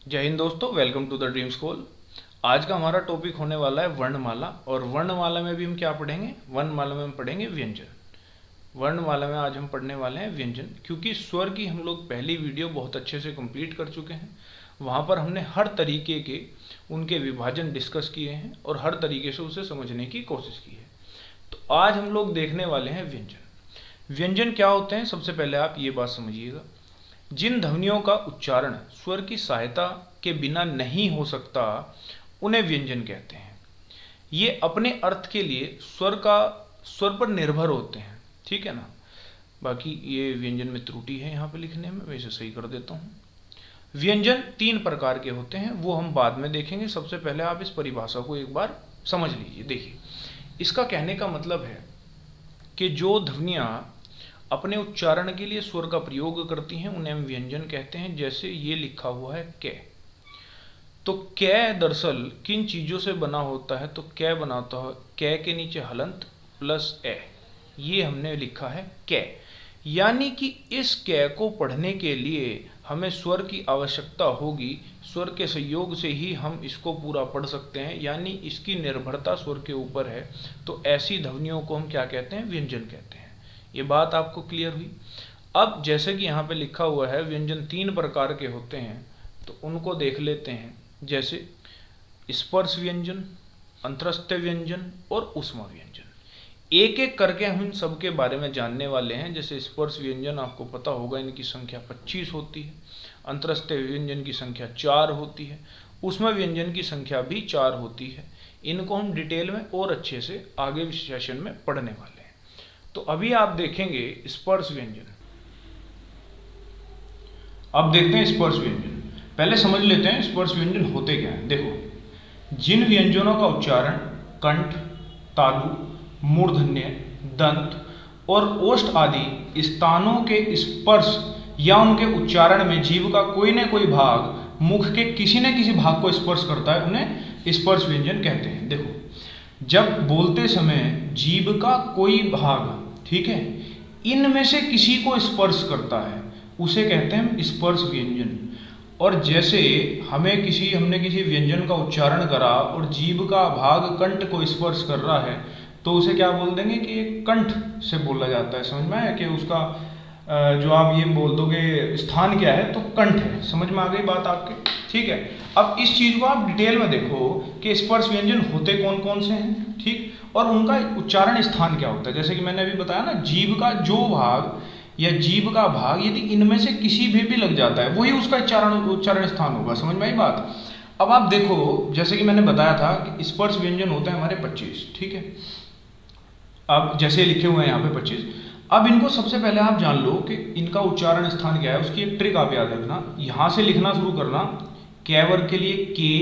जय हिंद दोस्तों, welcome to the dream school. आज का हमारा टॉपिक होने वाला है वर्णमाला। और वर्णमाला में भी हम क्या पढ़ेंगे? वर्णमाला में हम पढ़ेंगे व्यंजन। वर्णमाला में आज हम पढ़ने वाले हैं व्यंजन, क्योंकि स्वर की हम लोग पहली वीडियो बहुत अच्छे से कंप्लीट कर चुके हैं। वहाँ पर हमने हर तरीके के उनके विभाजन डिस्कस किए हैं और हर तरीके से उसे समझने की कोशिश की है। तो आज हम लोग देखने वाले हैं व्यंजन। व्यंजन क्या होते हैं? सबसे पहले आप ये बात समझिएगा, जिन ध्वनियों का उच्चारण स्वर की सहायता के बिना नहीं हो सकता उन्हें व्यंजन कहते हैं। ये अपने अर्थ के लिए स्वर पर निर्भर होते हैं, ठीक है ना। बाकी ये व्यंजन में त्रुटि है यहाँ पे लिखने में, मैं इसे सही कर देता हूँ। व्यंजन तीन प्रकार के होते हैं, वो हम बाद में देखेंगे। सबसे पहले आप इस परिभाषा को एक बार समझ लीजिए। देखिए, इसका कहने का मतलब है कि जो ध्वनियाँ अपने उच्चारण के लिए स्वर का प्रयोग करती हैं उन्हें हम व्यंजन कहते हैं। जैसे ये लिखा हुआ है कै, तो कै दरअसल किन चीज़ों से बना होता है? तो कै बनाता है कै के नीचे हलंत प्लस ए, ये हमने लिखा है कै। यानी कि इस कै को पढ़ने के लिए हमें स्वर की आवश्यकता होगी। स्वर के संयोग से ही हम इसको पूरा पढ़ सकते हैं, यानी इसकी निर्भरता स्वर के ऊपर है। तो ऐसी ध्वनियों को हम क्या कहते हैं? व्यंजन कहते हैं। ये बात आपको क्लियर हुई। अब जैसे कि यहाँ पे लिखा हुआ है व्यंजन तीन प्रकार के होते हैं, तो उनको देख लेते हैं। जैसे स्पर्श व्यंजन, अंतरस्थ व्यंजन और ऊष्मा व्यंजन। एक एक करके हम इन सब के बारे में जानने वाले हैं। जैसे स्पर्श व्यंजन आपको पता होगा, इनकी संख्या 25 होती है। अंतरस्थ व्यंजन की संख्या 4 होती है। ऊष्मा व्यंजन की संख्या भी 4 होती है। इनको हम डिटेल में और अच्छे से आगे सेशन में पढ़ने वाले हैं। तो अभी आप देखेंगे स्पर्श व्यंजन। अब देखते हैं स्पर्श व्यंजन। पहले समझ लेते हैं स्पर्श व्यंजन होते क्या हैं। देखो, जिन व्यंजनों का उच्चारण कंठ, तालु, मूर्धन्य, दंत और ओष्ठ आदि स्थानों के स्पर्श या उनके उच्चारण में जीभ का कोई न कोई भाग मुख के किसी न किसी भाग को स्पर्श करता है, उन्हें स्पर्श व्यंजन कहते हैं। देखो, जब बोलते समय जीभ का कोई भाग, ठीक है, इनमें से किसी को स्पर्श करता है, उसे कहते हैं स्पर्श व्यंजन। और जैसे हमने किसी व्यंजन का उच्चारण करा और जीभ का भाग कंठ को स्पर्श कर रहा है, तो उसे क्या बोल देंगे कि ये कंठ से बोला जाता है। समझ में आया कि उसका जो आप ये बोल दोगे स्थान क्या है, तो कंठ है। समझ में आ गई बात आपके? ठीक है। अब इस चीज को आप डिटेल में देखो कि स्पर्श व्यंजन होते कौन कौन से हैं, ठीक, और उनका उच्चारण स्थान क्या होता है। जैसे कि मैंने अभी बताया ना, जीभ का जो भाग या जीभ का भाग यदि इनमें से किसी भी लग जाता है, वही उसका उच्चारण स्थान होगा। समझ में आई बात? अब आप देखो, जैसे कि मैंने बताया था कि स्पर्श व्यंजन होते हैं हमारे 25, ठीक है। अब जैसे लिखे हुए हैं यहाँ पे 25। अब इनको सबसे पहले आप जान लो कि इनका उच्चारण स्थान क्या है। उसकी एक ट्रिक आप याद रखना, यहाँ से लिखना शुरू करना। कै वर्ग के लिए के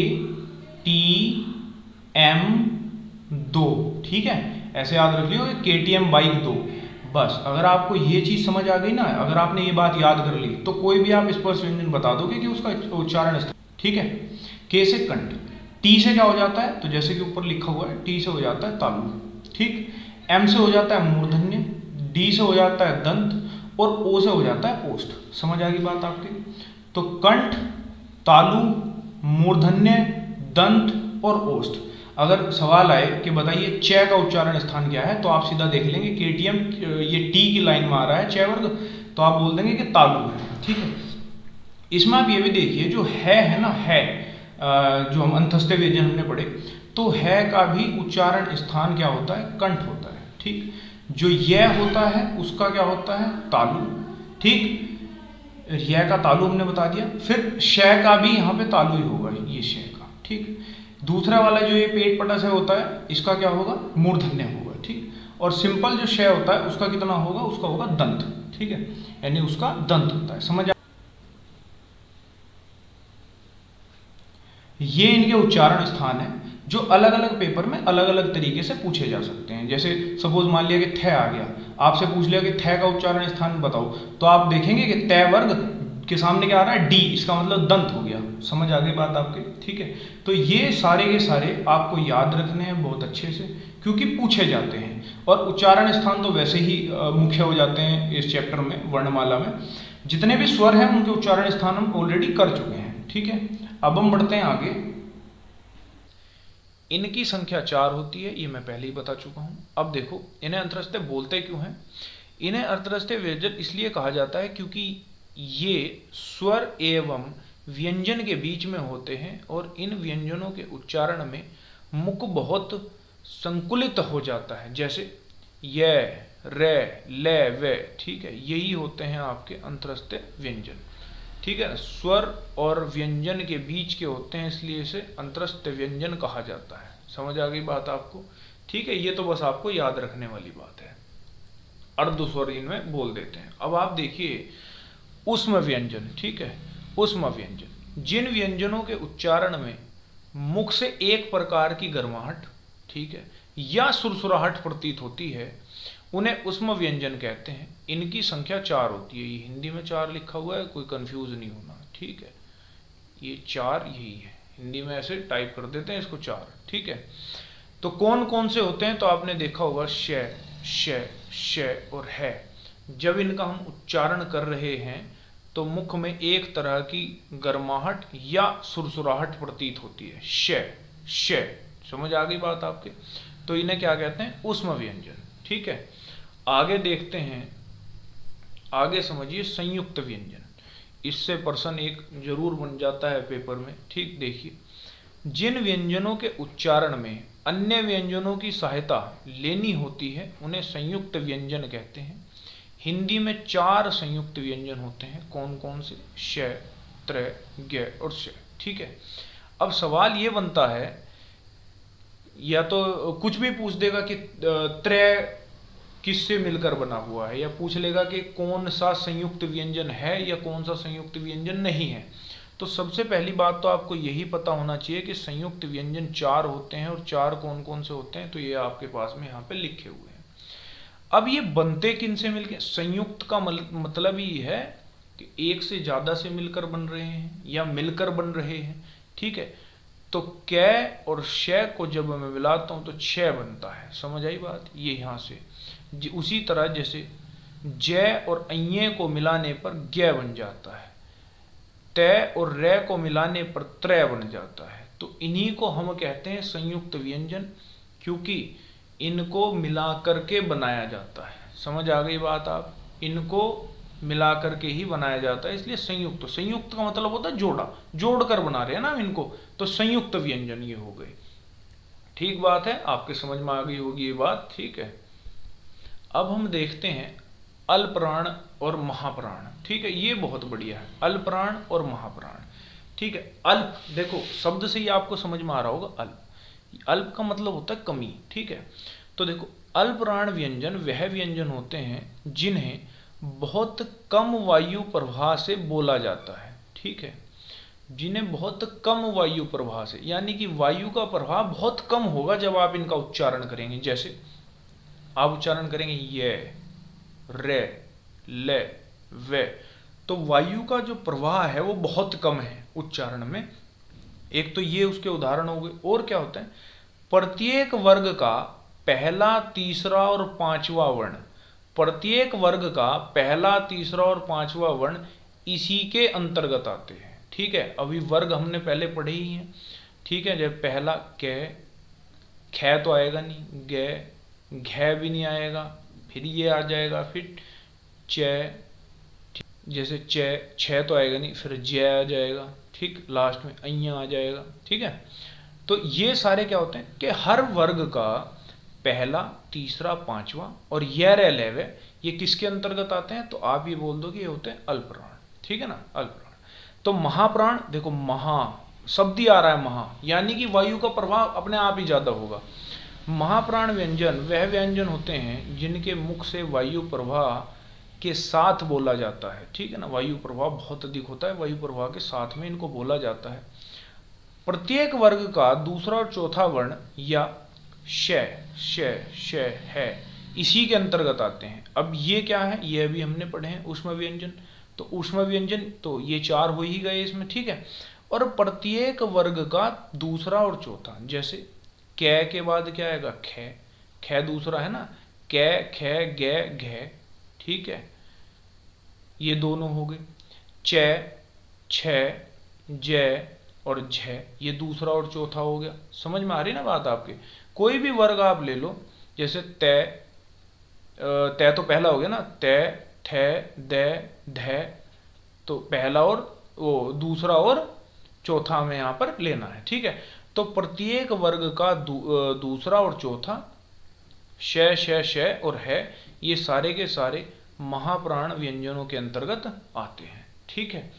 टी एम 2, ठीक है, ऐसे याद रख लियो के टी एम बाइक 2। बस अगर आपको ये चीज़ समझ आ गई ना, अगर आपने ये बात याद कर ली, तो कोई भी आप स्पर्श व्यंजन बता दोगे कि उसका उच्चारण स्थान, ठीक है। के से कंठ, टी से क्या हो जाता है? तो जैसे कि ऊपर लिखा हुआ है, टी से हो जाता है तालु, ठीक। एम से हो जाता है मूर्धन्य, डी से हो जाता है दंत और ओ से हो जाता है ओष्ठ। समझ आ गई बात आपकी? तो कंठ, तालु, मूर्धन्य, दंत और ओष्ठ। अगर सवाल आए कि बताइए च का उच्चारण स्थान क्या है, तो आप सीधा देख लेंगे केटीएम, ये टी की लाइन में आ रहा है च वर्ग, तो आप बोल देंगे कि तालु है, ठीक है। इसमें आप ये भी देखिए, जो है ना, है जो हम अंतस्थ व्यंजन हमने पढ़े, तो है का भी उच्चारण स्थान क्या होता है? कंठ होता है, ठीक। जो यह होता है उसका क्या होता है? तालु, ठीक। यह का तालु हमने बता दिया। फिर श का भी यहाँ पे तालु ही होगा, ये श का, ठीक। दूसरा वाला जो ये पेट पटा से होता है, इसका क्या होगा? मूर्धन्य होगा, ठीक। और सिंपल जो श होता है उसका कितना होगा? उसका होगा दंत, ठीक है, यानी उसका दंत होता है। समझ? ये इनके उच्चारण स्थान है जो अलग अलग पेपर में अलग अलग तरीके से पूछे जा सकते हैं। जैसे सपोज मान लिया कि थ आ गया, आपसे पूछ लिया कि थ का उच्चारण स्थान बताओ, तो आप देखेंगे कि तय वर्ग के सामने क्या आ रहा है? डी, इसका मतलब दंत हो गया। समझ आ गई बात आपके? ठीक है। तो ये सारे के सारे आपको याद रखने हैं बहुत अच्छे से, क्योंकि पूछे जाते हैं। और उच्चारण स्थान तो वैसे ही मुख्य हो जाते हैं इस चैप्टर में, वर्णमाला में जितने भी स्वर हैं उनके उच्चारण स्थान हम ऑलरेडी कर चुके हैं। ठीक है, अब हम बढ़ते हैं आगे। इनकी संख्या 4 होती है, ये मैं पहले ही बता चुका हूं। अब देखो, इन्हें अंतरस्थ बोलते क्यों हैं? इन्हें अंतरस्थ व्यंजन इसलिए कहा जाता है क्योंकि ये स्वर एवं व्यंजन के बीच में होते हैं और इन व्यंजनों के उच्चारण में मुख बहुत संकुलित हो जाता है, जैसे य, रे, ले, वे। ठीक है, यही होते हैं आपके अंतरस्थ व्यंजन। ठीक है, स्वर और व्यंजन के बीच के होते हैं, इसलिए इसे अंतरस्थ व्यंजन कहा जाता है। समझ आ गई बात आपको? ठीक है, ये तो बस आपको याद रखने वाली बात है। अर्ध स्वर इनमें बोल देते हैं। अब आप देखिए ऊष्म व्यंजन। ठीक है, ऊष्म व्यंजन, जिन व्यंजनों के उच्चारण में मुख से एक प्रकार की गर्माहट, ठीक है, या सुरसुराहट प्रतीत होती है, उन्हें ऊष्म व्यंजन कहते हैं। इनकी संख्या 4 होती है। ये हिंदी में 4 लिखा हुआ है, कोई कंफ्यूज नहीं होना। ठीक है, ये 4 यही है, हिंदी में ऐसे टाइप कर देते हैं इसको 4। ठीक है, तो कौन कौन से होते हैं? तो आपने देखा होगा श, श, श और है। जब इनका हम उच्चारण कर रहे हैं तो मुख में एक तरह की गर्माहट या सुरसुराहट प्रतीत होती है। श, श। समझ आ गई बात आपके? तो इन्हें क्या कहते हैं? ऊष्म व्यंजन। ठीक है, आगे देखते हैं। आगे समझिए संयुक्त व्यंजन। इससे प्रश्न एक जरूर बन जाता है पेपर में। ठीक, देखिए, जिन व्यंजनों के उच्चारण में अन्य व्यंजनों की सहायता लेनी होती है उन्हें संयुक्त व्यंजन कहते हैं। हिंदी में 4 संयुक्त व्यंजन होते हैं। कौन कौन से? श, त्र, ज्ञ और श। ठीक है, अब सवाल ये बनता है, या तो कुछ भी पूछ देगा कि त्र किससे मिलकर बना हुआ है, या पूछ लेगा कि कौन सा संयुक्त व्यंजन है या कौन सा संयुक्त व्यंजन नहीं है। तो सबसे पहली बात तो आपको यही पता होना चाहिए कि संयुक्त व्यंजन 4 होते हैं, और 4 कौन कौन से होते हैं, तो ये आपके पास में यहाँ पे लिखे हुए हैं। अब ये बनते किन से मिलके? संयुक्त का मतलब ही है कि एक से ज्यादा से मिलकर बन रहे हैं या मिलकर बन रहे हैं। ठीक है, तो कै और श को जब मैं मिलाता हूं तो छ बनता है। समझ आई बात? ये यहां से उसी तरह जैसे जय और अये को मिलाने पर ज्ञ बन जाता है, तय और रे को मिलाने पर त्रय बन जाता है। तो इन्हीं को हम कहते हैं संयुक्त व्यंजन, क्योंकि इनको मिला करके बनाया जाता है। समझ आ गई बात आप? इनको मिला करके ही बनाया जाता है, इसलिए संयुक्त। संयुक्त का मतलब होता है जोड़ा, जोड़ कर बना रहे हैं ना इनको, तो संयुक्त व्यंजन ये हो गए। ठीक बात है, आपके समझ में आ गई होगी ये बात। ठीक है, अब हम देखते हैं अल्पप्राण और महाप्राण। ठीक है, ये बहुत बढ़िया है, अल्पप्राण और महाप्राण। ठीक है, अल्प, देखो शब्द से ही आपको समझ में आ रहा होगा अल्प। अल्प का मतलब होता है कमी। ठीक है, तो देखो अल्पप्राण व्यंजन वह व्यंजन होते हैं जिन्हें बहुत कम वायु प्रवाह से बोला जाता है। ठीक है, जिन्हें बहुत कम वायु प्रवाह से, यानी कि वायु का प्रभाव बहुत कम होगा जब आप इनका उच्चारण करेंगे। जैसे आप उच्चारण करेंगे ये, रे, ले, वे, तो वायु का जो प्रवाह है वो बहुत कम है उच्चारण में। एक तो ये उसके उदाहरण हो गए। और क्या होता है? प्रत्येक वर्ग का पहला, तीसरा और पांचवा वर्ण, प्रत्येक वर्ग का पहला, तीसरा और पांचवा वर्ण इसी के अंतर्गत आते हैं। ठीक है, अभी वर्ग हमने पहले पढ़े ही हैं। ठीक है, जब पहला कै, ख तो आएगा नहीं, गे, घ भी नहीं आएगा, फिर ये आ जाएगा, फिर च, जैसे च, छ तो आएगा नहीं, फिर ज आ जाएगा। ठीक, लास्ट में अय्या आ जाएगा। ठीक है, तो ये सारे क्या होते हैं कि हर वर्ग का पहला, तीसरा, पांचवा और ये रह लेवे, ये किसके अंतर्गत आते हैं? तो आप ये बोल दो कि ये होते हैं अल्पप्राण। ठीक है ना, अल्पप्राण। तो महाप्राण, देखो महा शब्द ही आ रहा है, महा, यानी कि वायु का प्रभाव अपने आप ही ज्यादा होगा। महाप्राण व्यंजन वह व्यंजन होते हैं जिनके मुख से वायु प्रवाह के साथ बोला जाता है। ठीक है ना, वायु प्रभाव बहुत अधिक होता है, वायु प्रवाह के साथ में इनको बोला जाता है। प्रत्येक वर्ग का दूसरा और चौथा वर्ण या श, श, श, है, इसी के अंतर्गत आते हैं। अब ये क्या है? ये अभी हमने पढ़े हैं ऊष्म व्यंजन। तो ऊष्म व्यंजन तो ये 4 हो ही गए इसमें। ठीक है, और प्रत्येक वर्ग का दूसरा और चौथा, जैसे कै के बाद क्या आएगा? ख, ख दूसरा है ना, कै, ख, गे, घ। ठीक है, ये दोनों हो गए। च, छ, जय और झ, ये दूसरा और चौथा हो गया। समझ में आ रही ना बात आपके। कोई भी वर्ग आप ले लो, जैसे तय, तय तो पहला हो गया ना, तय, थ, द, ध, तो पहला और वो दूसरा और चौथा हमें यहाँ पर लेना है, ठीक है। तो प्रत्येक वर्ग का दूसरा और चौथा, श, श और है, ये सारे के सारे महाप्राण व्यंजनों के अंतर्गत आते हैं, ठीक है।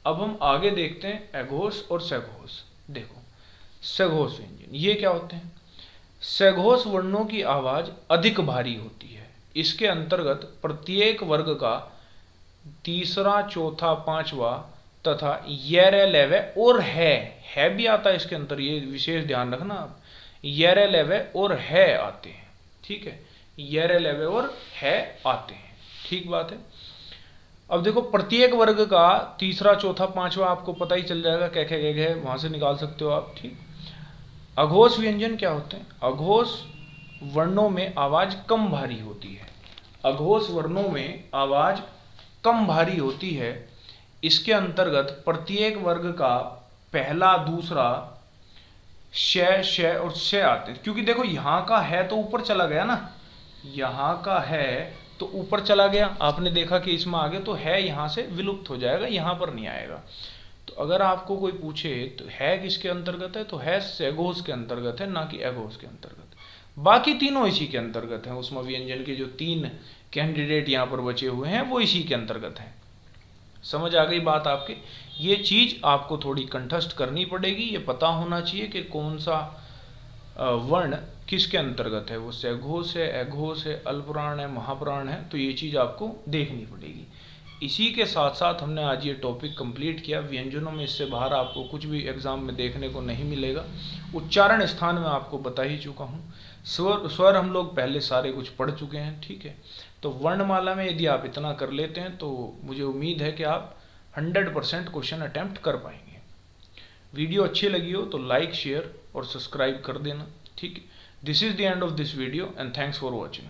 अब हम आगे देखते हैं अघोष और सघोष। देखो सघोष व्यंजन ये क्या होते हैं। सघोष वर्णों की आवाज अधिक भारी होती है। इसके अंतर्गत प्रत्येक वर्ग का तीसरा, चौथा, पांचवा तथा यर, लेवे और है भी आता है इसके अंदर, ये विशेष ध्यान रखना आप। यर, लेवे और है आते हैं, ठीक है। यर, लेवे और है आते हैं, ठीक बात है। अब देखो प्रत्येक वर्ग का तीसरा, चौथा, पांचवा आपको पता ही चल जाएगा क्या क्या है, वहां से निकाल सकते हो आप, ठीक। अघोष व्यंजन क्या होते हैं। अघोष वर्णों में आवाज कम भारी होती है। अघोष वर्णों में आवाज कम भारी होती है। इसके अंतर्गत प्रत्येक वर्ग का पहला, दूसरा, श और श आते हैं। क्योंकि देखो यहां का है तो ऊपर चला गया ना, यहां का है तो ऊपर चला गया, आपने देखा कि इसमें आगे तो है यहां से विलुप्त हो जाएगा, यहां पर नहीं आएगा। तो अगर आपको कोई पूछे तो है किसके अंतर्गत है, तो है सघोष के अंतर्गत है, ना कि अघोष के अंतर्गत। बाकी तीनों इसी के अंतर्गत हैं। उसमें व्यंजन के जो 3 कैंडिडेट यहाँ पर बचे हुए हैं वो इसी के अंतर्गत हैं। समझ आ गई बात आपके। ये चीज आपको थोड़ी कंठस्थ करनी पड़ेगी, ये पता होना चाहिए कि कौन सा वर्ण किसके अंतर्गत है। वो सघोष है, अघोष है, अल्पप्राण है, महाप्राण है, तो ये चीज आपको देखनी पड़ेगी। इसी के साथ साथ हमने आज ये टॉपिक कंप्लीट किया। व्यंजनों में इससे बाहर आपको कुछ भी एग्जाम में देखने को नहीं मिलेगा। उच्चारण स्थान में आपको बता ही चुका हूँ। स्वर हम लोग पहले सारे कुछ पढ़ चुके हैं, ठीक है। तो वर्णमाला में यदि आप इतना कर लेते हैं तो मुझे उम्मीद है कि आप 100% क्वेश्चन अटेम्प्ट कर पाएंगे। वीडियो अच्छी लगी हो तो लाइक, शेयर और सब्सक्राइब कर देना, ठीक है। This is the end of this video and thanks for watching.